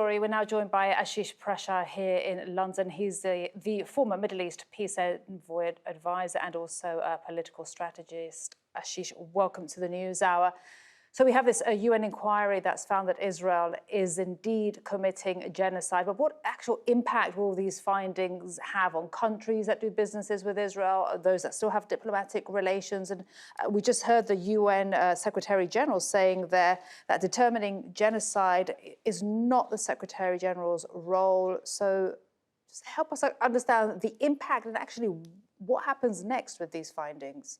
We're now joined by Ashish Prashar here in London. He's the former Middle East peace envoy advisor and also a political strategist. Ashish, welcome to the News Hour. So we have this UN inquiry that's found that Israel is indeed committing genocide. But what actual impact will these findings have on countries that do businesses with Israel, those that still have diplomatic relations? And we just heard the UN Secretary General saying there that determining genocide is not the Secretary General's role. So just help us understand the impact and actually what happens next with these findings.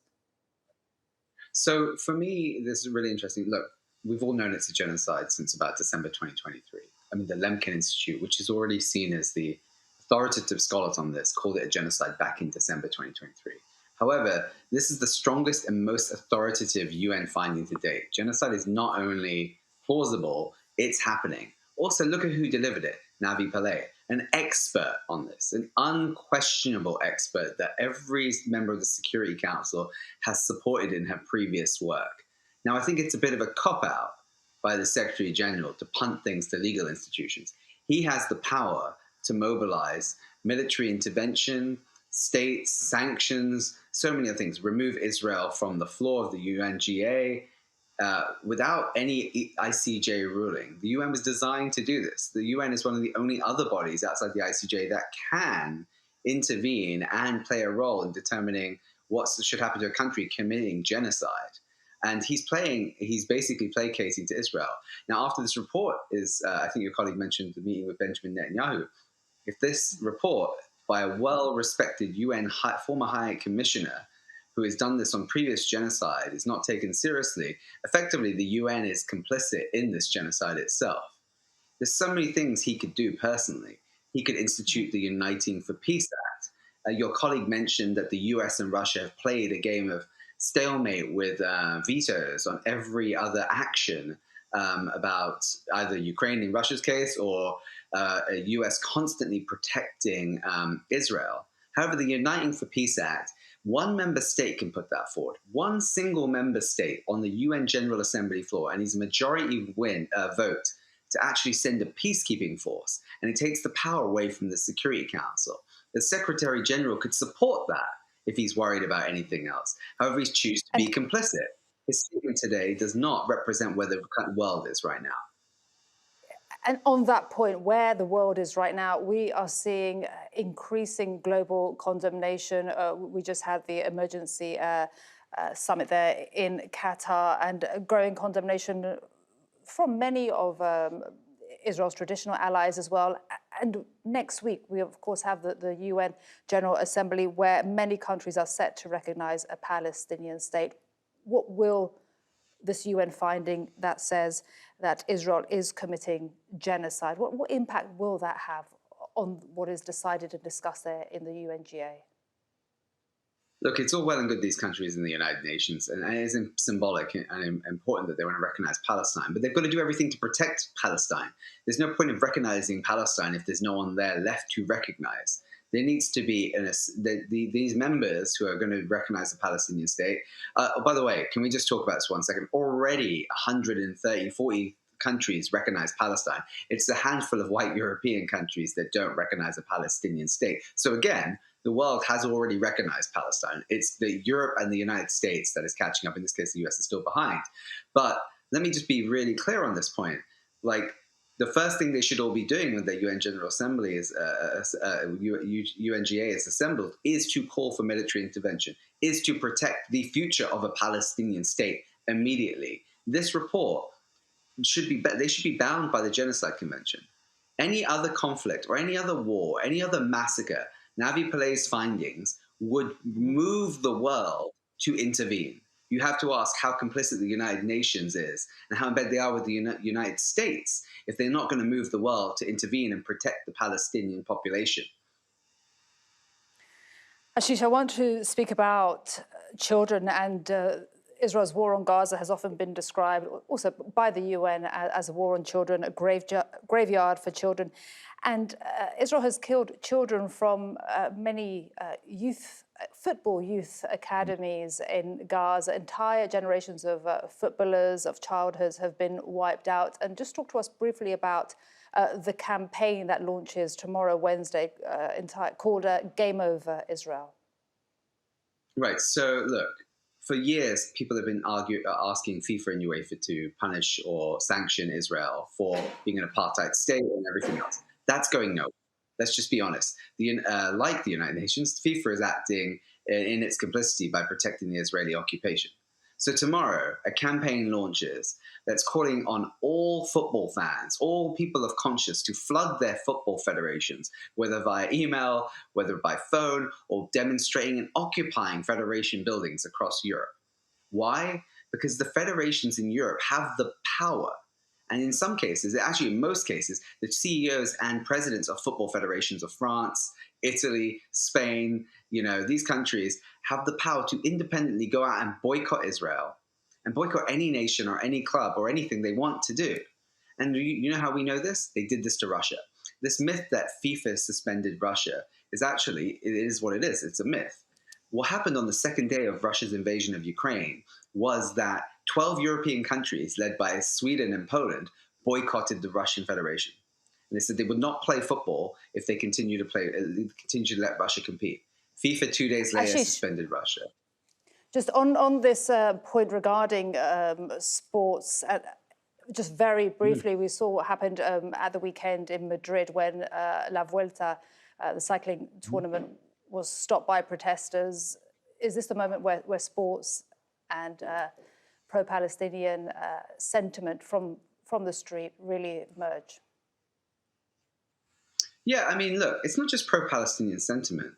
So for me, this is really interesting. Look, we've all known it's a genocide since about December 2023. I mean, the Lemkin Institute, which is already seen as the authoritative scholars on this, called it a genocide back in December 2023. However, this is the strongest and most authoritative UN finding to date. Genocide is not only plausible, it's happening. Also, look at who delivered it, Navi Pillay, an expert on this, an unquestionable expert that every member of the Security Council has supported in her previous work. Now, I think it's a bit of a cop-out by the Secretary General to punt things to legal institutions. He has the power to mobilize military intervention, states, sanctions, so many other things, remove Israel from the floor of the UNGA, without any ICJ ruling. The UN was designed to do this. The UN is one of the only other bodies outside the ICJ that can intervene and play a role in determining what should happen to a country committing genocide. And he's basically placating to Israel. Now, after this report is, I think your colleague mentioned the meeting with Benjamin Netanyahu. If this report by a well-respected UN former High Commissioner who has done this on previous genocide is not taken seriously, effectively the UN is complicit in this genocide itself. There's so many things he could do personally. He could institute the Uniting for Peace Act. Your colleague mentioned that the US and Russia have played a game of stalemate with vetoes on every other action about either Ukraine in Russia's case or a US constantly protecting Israel. However, the Uniting for Peace Act, one member state can put that forward. One single member state on the UN General Assembly floor, and he's a majority vote to actually send a peacekeeping force. And it takes the power away from the Security Council. The Secretary General could support that if he's worried about anything else. However, he's chooses to be complicit. His statement today does not represent where the world is right now. And on that point, where the world is right now, we are seeing increasing global condemnation. We just had the emergency summit there in Qatar, and growing condemnation from many of Israel's traditional allies as well. And next week, we of course have the UN General Assembly, where many countries are set to recognize a Palestinian state. What will this UN finding that says that Israel is committing genocide, what impact will that have on what is decided and discussed there in the UNGA? Look, it's all well and good, these countries in the United Nations, and it is symbolic and important that they want to recognize Palestine, but they've got to do everything to protect Palestine. There's no point of recognizing Palestine if there's no one there left to recognize. There needs to be these members who are going to recognize the Palestinian state. By the way, can we just talk about this 1 second? Already 40 countries recognize Palestine. It's a handful of white European countries that don't recognize a Palestinian state. So again, the world has already recognized Palestine. It's the Europe and the United States that is catching up. In this case, the US is still behind. But let me just be really clear on this point. Like, the first thing they should all be doing when the UN General Assembly is UNGA is assembled is to call for military intervention, is to protect the future of a Palestinian state immediately. This report should be bound by the Genocide Convention. Any other conflict or any other war, any other massacre, Navi Pillay's findings would move the world to intervene. You have to ask how complicit the United Nations is and how in bed they are with the United States if they're not going to move the world to intervene and protect the Palestinian population. Ashish, I want to speak about children, and Israel's war on Gaza has often been described also by the UN as a war on children, a graveyard for children. And Israel has killed children from many football youth academies in Gaza. Entire generations of footballers, of childhoods have been wiped out. And just talk to us briefly about the campaign that launches tomorrow, Wednesday, called Game Over Israel? Right. So look, for years, people have been asking FIFA and UEFA to punish or sanction Israel for being an apartheid state and everything else. That's going nowhere. Let's just be honest. Like the United Nations, FIFA is acting in its complicity by protecting the Israeli occupation. So tomorrow, a campaign launches that's calling on all football fans, all people of conscience, to flood their football federations, whether via email, whether by phone, or demonstrating and occupying federation buildings across Europe. Why? Because the federations in Europe have the power. And in some cases, actually in most cases, the CEOs and presidents of football federations of France, Italy, Spain, these countries have the power to independently go out and boycott Israel and boycott any nation or any club or anything they want to do. And you know how we know this? They did this to Russia. This myth that FIFA suspended Russia it is what it is. It's a myth. What happened on the second day of Russia's invasion of Ukraine was that 12 European countries, led by Sweden and Poland, boycotted the Russian Federation. And they said they would not play football if they continue to let Russia compete. FIFA 2 days later suspended Russia. Just on this point regarding sports, just very briefly, we saw what happened at the weekend in Madrid when La Vuelta, the cycling tournament, was stopped by protesters. Is this the moment where sports and pro-Palestinian sentiment from the street really emerge? Yeah, I mean, look, it's not just pro-Palestinian sentiment.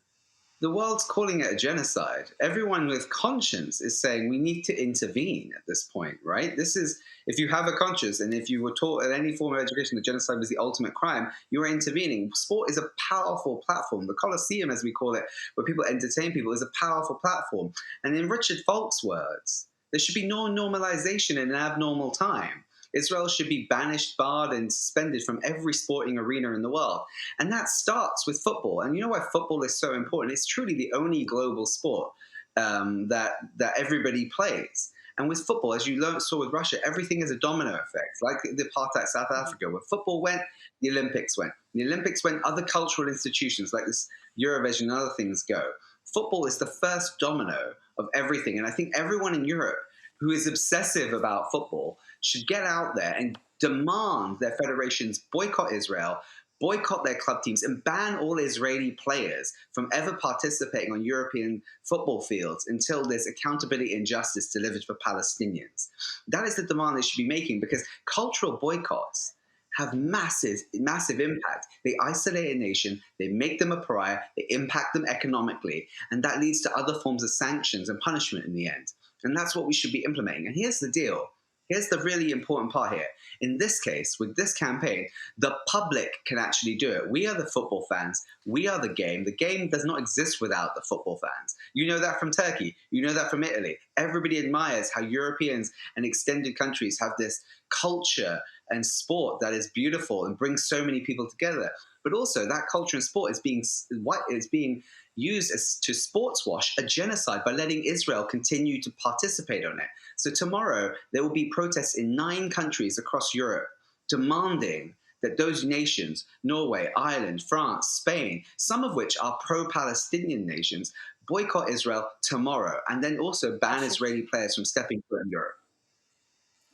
The world's calling it a genocide. Everyone with conscience is saying we need to intervene at this point, right? This is, if you have a conscience and if you were taught at any form of education that genocide was the ultimate crime, you are intervening. Sport is a powerful platform. The Colosseum, as we call it, where people entertain people, is a powerful platform. And in Richard Falk's words, there should be no normalization in an abnormal time. Israel should be banished, barred, and suspended from every sporting arena in the world. And that starts with football. And you know why football is so important? It's truly the only global sport that everybody plays. And with football, as you saw with Russia, everything is a domino effect, like the apartheid South Africa. Where football went, the Olympics went. The Olympics went, other cultural institutions like this Eurovision and other things go. Football is the first domino of everything. And I think everyone in Europe who is obsessive about football should get out there and demand their federations boycott Israel, boycott their club teams, and ban all Israeli players from ever participating on European football fields until there's accountability and justice delivered for Palestinians. That is the demand they should be making, because cultural boycotts have massive impact. They isolate a nation, they make them a pariah, they impact them economically, and that leads to other forms of sanctions and punishment in the end. And that's what we should be implementing. And here's the deal. Here's the really important part here. In this case, with this campaign, the public can actually do it. We are the football fans. We are the game. The game does not exist without the football fans. You know that from Turkey. You know that from Italy. Everybody admires how Europeans and extended countries have this culture and sport that is beautiful and brings so many people together. But also that culture and sport is being used to sports wash a genocide by letting Israel continue to participate on it. So tomorrow, there will be protests in 9 countries across Europe demanding that those nations, Norway, Ireland, France, Spain, some of which are pro-Palestinian nations, boycott Israel tomorrow, and then also ban Israeli players from stepping foot in Europe.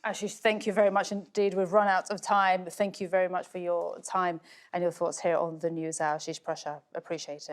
Ashish, thank you very much indeed. We've run out of time. Thank you very much for your time and your thoughts here on the News Hour. Ashish Prashar, appreciate it.